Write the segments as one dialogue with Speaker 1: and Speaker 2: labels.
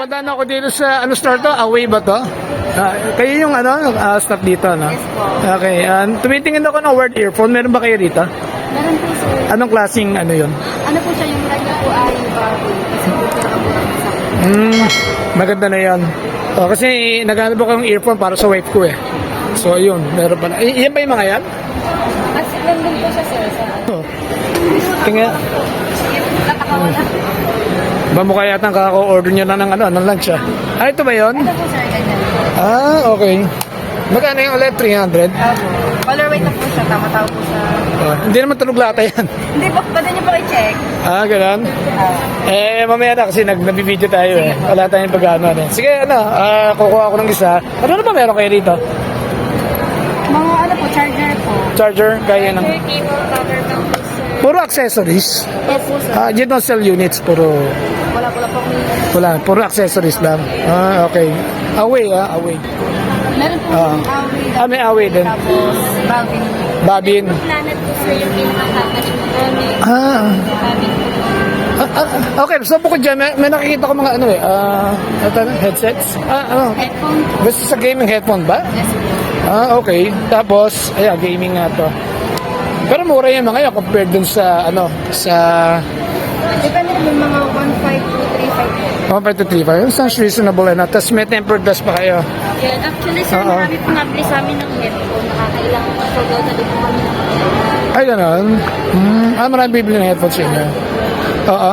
Speaker 1: Nadaan ako dito sa, ano store to? Away ba to? Kayo yung staff dito, no?
Speaker 2: Yes po.
Speaker 1: Okay, tumitingin ako ng word earphone. Meron ba kayo rito?
Speaker 2: Meron po sir.
Speaker 1: Anong klaseng ano yun?
Speaker 2: Ano po siya, yung radyo po ay bago. Kasi po pinakamura po sa akin.
Speaker 1: Maganda na yan. Kasi naghanap ako ng earphone para sa wife ko eh. So yun, meron pa na. Yan ba yung mga yan?
Speaker 2: At nandun po siya sir. Sa
Speaker 1: Tingnan.
Speaker 2: Natakawala.
Speaker 1: Ba mo kaya yata kaka-order nyo na ng lunch ah? Ito ba yun?
Speaker 2: Ano po sir, ganyan.
Speaker 1: Okay. Magkano yung ulit? 300?
Speaker 2: Colorway na po siya. Tama-tao po sa...
Speaker 1: Hindi naman tulog lata yan.
Speaker 2: Hindi po, pwede niyo po i-check.
Speaker 1: Ganun? Mamaya na kasi nag-video tayo eh. Wala tayong pag-ano eh. Sige, kukuha ako ng isa. Ano na ba meron kayo rito?
Speaker 2: Mga ano po, charger po.
Speaker 1: Charger? Kaya ng...
Speaker 2: Charger, cable, power bank po sir.
Speaker 1: Puro accessories.
Speaker 2: Yes po sir.
Speaker 1: You don't sell units, puro...
Speaker 2: Wala po may...
Speaker 1: Wala, puro accessories lang. Okay. Away.
Speaker 2: Meron po yung away.
Speaker 1: May away din.
Speaker 2: Tapos, babin.
Speaker 1: Babin.
Speaker 2: Planet po sir, yung pinaka-touch mo. Babin po.
Speaker 1: Okay, so bukod dyan, may nakikita ko mga headsets?
Speaker 2: Headphone.
Speaker 1: Gusto sa gaming headphone ba?
Speaker 2: Yes po.
Speaker 1: Okay. Tapos, gaming nga to. Pero mura yung mga yan compared dun sa,
Speaker 2: Depende po mga 15235.
Speaker 1: 1.5 to 3.5. Sounds reasonable na. Tapos may tempered glass pa kayo.
Speaker 2: Yan. Actually, sir, marami pong nabili sa amin ng headphone. Nakakailangan po so daw na din po kami ng
Speaker 1: Ay, gano'n? Marami bibili ng headphones sa inyo. Oo.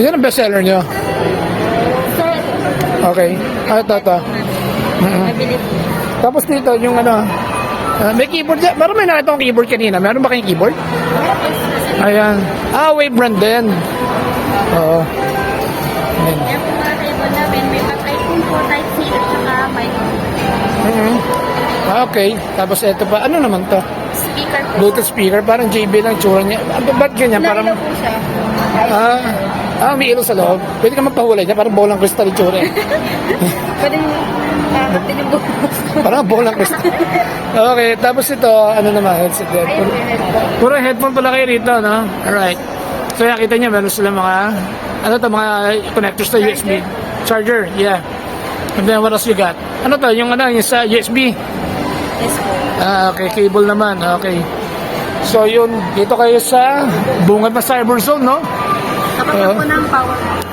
Speaker 1: Yan ang bestseller nyo.
Speaker 2: Sir,
Speaker 1: Okay. Ito.
Speaker 2: nabili po.
Speaker 1: Tapos dito, yung may keyboard dyan. Meron may nakita akong keyboard kanina. Meron ba kayong keyboard? Ayan. Wave brand din. Oo. Ayan.
Speaker 2: Yan po mga cable namin. May pa-type po, type C at saka microphone.
Speaker 1: Okay. Tapos ito pa. Ano naman to?
Speaker 2: Speaker po.
Speaker 1: Bluetooth speaker. Parang JB lang tsura niya. Ba't ganyan? Parang...
Speaker 2: Lalo po siya.
Speaker 1: May ilaw sa loob. Pwede ka magpahulay niya. Parang bolang crystal yung tsura.
Speaker 2: Pwede mo kakatin yung bukas.
Speaker 1: Parang bolang crystal. Okay. Tapos ito, ano naman? Headset din. Puro headphone pala kayo rito, no? Alright. So, nakita niyo, meron sila mga, mga connectors to USB. Charger, yeah. And then, what else you got? Ano to? Yung sa USB?
Speaker 2: Yes po.
Speaker 1: Okay, cable naman. Okay. So, yun. Dito kayo sa bungad na Cyber Zone, no?
Speaker 2: Kapag po ng power bank.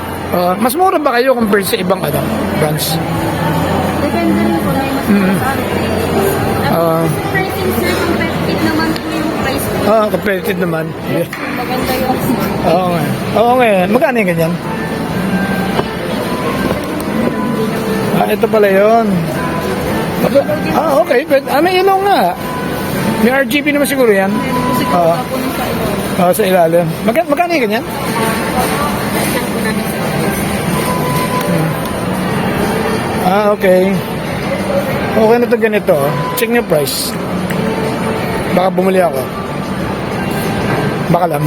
Speaker 1: Mas mura ba kayo compared sa ibang brands?
Speaker 2: Depende rin po na yung mas sa akin. Pricing sir, competitive naman po yung price po.
Speaker 1: Competitive naman. Yeah.
Speaker 2: Maganda yung
Speaker 1: Oo nga. Magkano yung ganyan? Ito pala yun. Okay. May ilaw nga. May RGB naman siguro yan.
Speaker 2: siguro po nung sa ilo.
Speaker 1: Sa ilalim. Magkano yung ganyan?
Speaker 2: Saan po namin sa
Speaker 1: Okay. Okay na to ganito. Check nyo price. Baka bumili ako. Baka lang.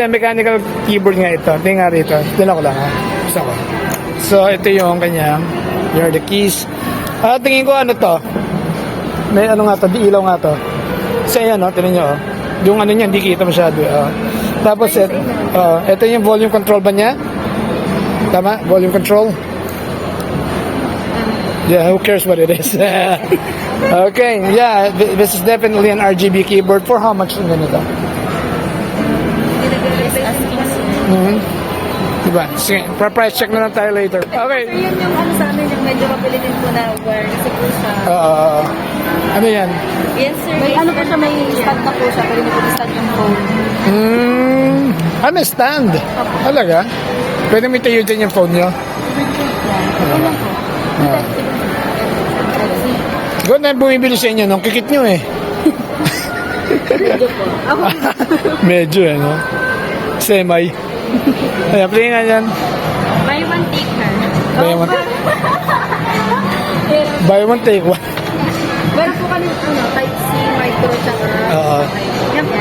Speaker 1: Mechanical keyboard nga ito. Tingnan rito. Tingnan ko lang ha. Gusto ko. So, ito yung kanya. Here are the keys. Tingin ko ano to. May ano nga to. Di ilaw nga to. Sa yan, no? Tingnan nyo. Yung ano niya, hindi kita masyado. Tapos, ito yung volume control ba niya? Tama? Volume control? Yeah, who cares what it is? Okay, yeah, this is definitely an RGB keyboard. For how much yung ganito? Diba? Sige, price check na lang tayo later. Okay.
Speaker 2: So yun yung sa amin, yung medyo mabili din po na wire kasi po sa...
Speaker 1: Ano yan?
Speaker 2: Yes sir. May ano po siya, may stand na po siya. Pwede na po stand yung phone.
Speaker 1: May stand? Talaga? Pwede may tayo dyan yung phone nyo?
Speaker 2: Ano po?
Speaker 1: Gawin na yung bumibili sa inyo nung kikit nyo eh.
Speaker 2: Medyo po. Ako.
Speaker 1: Medyo no? Semi. Ayan, play nga yan.
Speaker 2: Buy one, take one.
Speaker 1: Buy one. Buy one, take one.
Speaker 2: Meron po kami type C, micro, tsaka...
Speaker 1: Oo.
Speaker 2: Yan po.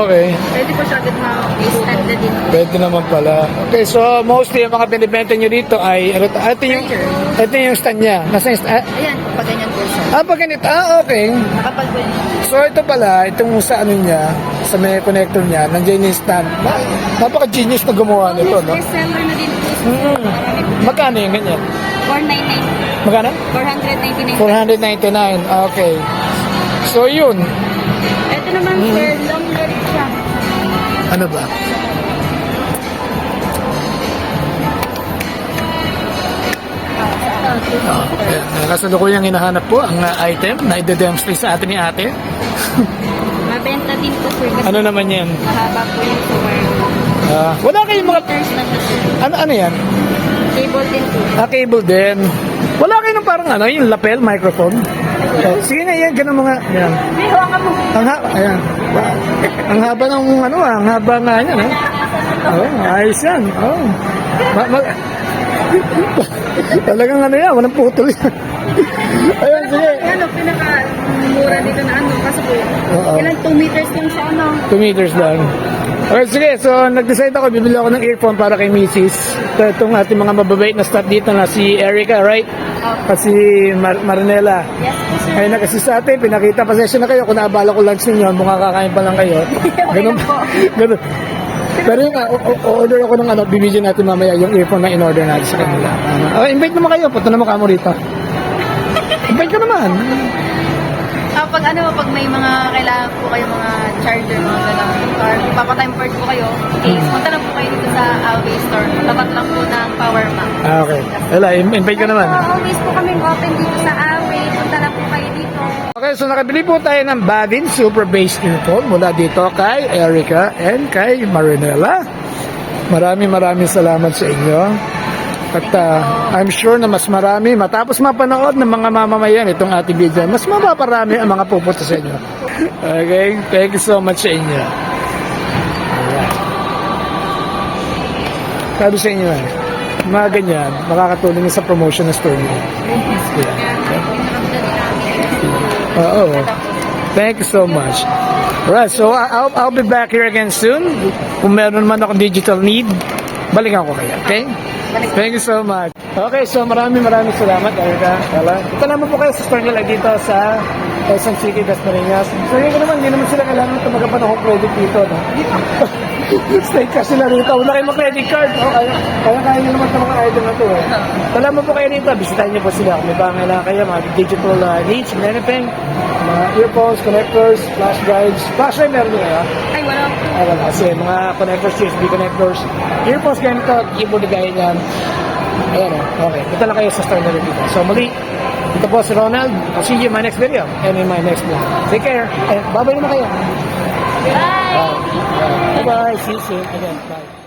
Speaker 1: Okay.
Speaker 2: Pwede po siya agad ma-stand din din.
Speaker 1: Pwede naman pala. Okay, so mostly yung mga binibenta nyo dito ay, ito yung stand niya. Nasa yung stand?
Speaker 2: Ayan, pag ganyan po siya.
Speaker 1: Ah, pag ganito. Ah, okay.
Speaker 2: Nakapal po yun.
Speaker 1: So ito pala, itong sa ano niya, sa may connector niya, nandiyan yung stand. Napaka-genius na gumawa nito, no?
Speaker 2: Best seller na din po siya.
Speaker 1: Mm. Magkano yung ganyan?
Speaker 2: 499.
Speaker 1: Magkano?
Speaker 2: 499.
Speaker 1: 499. Okay. So yun.
Speaker 2: Ito naman sir, long leg siya.
Speaker 1: Ano ba? Kasalukuyang hinahanap po ang item na i-demonstrate sa atin ni ate.
Speaker 2: Mabenta din po sir. Kasi
Speaker 1: Ano naman yan?
Speaker 2: mahaba po yung cover.
Speaker 1: Wala kayong mga...
Speaker 2: Meters na po sir.
Speaker 1: Ano yan?
Speaker 2: Cable din po.
Speaker 1: Cable din. Wala kayong parang ano, yung lapel, microphone. Sige nga yan, ganun mga... Yan.
Speaker 2: May hawakan mo.
Speaker 1: Ayan. Ang haba ng ano ang haba nga yan. Ayos yan. Oh. Talagang ano yan, walang putol yan. Ayun, sige.
Speaker 2: Ano, pinaka-mura dito na ano. Kasi po,
Speaker 1: Oo.
Speaker 2: ilan 2 meters lang siya ano.
Speaker 1: 2 meters lang. Okay, sige. So, nag-decide ako, bibili ako ng earphone para kay Mrs. Itong ating mga mababait na staff dito na si Erica, right? At si Marinela.
Speaker 2: Yes po sir.
Speaker 1: Ay, nag-assist sa atin, pinakita, pasensya na kayo kung naabala ko lunch ninyo, mukha kakain pa lang kayo. Ganun, ganun. Pero yung order ako ng ano, bibigyan natin mamaya yung earphone na in-order natin sa kanila. Okay, invite naman kayo, punta naman kamo rito. Invite ka naman.
Speaker 2: Pag may mga kailangan po kayo mga charger, mga gano'n, or papatime port po kayo, case, punta lang po kayo dito sa Always Store. Tapat lang po ng Power Bank.
Speaker 1: Okay. Wala, invite ka naman.
Speaker 2: Always po kaming open dito sa Always. Punta lang po kayo dito.
Speaker 1: Okay, so nakabili po tayo ng Badin Super Base Earphone mula dito kay Erica and kay Marinela. Maraming salamat sa inyo. At I'm sure na mas marami, matapos mapanood ng mga mamamayan itong ating video, mas mapaparami ang mga pupunta sa inyo. Okay, thank you so much sa inyo. Alright. Sabi sa inyo, mga ganyan, makakatulong sa promotion ng store niyo. Oo. Thank you so much. Alright, so I'll be back here again soon. Kung meron man akong digital need, balikan ko kayo, okay? Thank you so much. Okay, so maraming salamat, Erica. Ito naman po kayo sa store nila dito sa Quezon City, Dasmariñas. So yun naman, hindi naman sila kailangan tumaga pa ng home credit dito, no? Stay cash sila rito. Wala kayong credit card. Oh, kaya nyo naman itong mga item na ito. Salamat po kayo rito. Bisitahin nyo po sila. Kung may pangailangan kayo, mga digital needs, anything, mga earphones, connectors, flash drives. Flash drive meron nyo kayo?
Speaker 2: Ay, wala po.
Speaker 1: Wala. Kasi mga connectors, USB connectors, earphones ganito, keyboard gaya niyan. Ayan o. Okay. Punta lang kayo sa store nila dito. So muli, ito po si Ronald. I'll see you in my next video and in my next vlog. Take care. Bye-bye naman kayo.
Speaker 2: Bye!
Speaker 1: Bye-bye. See you soon. Again. Bye.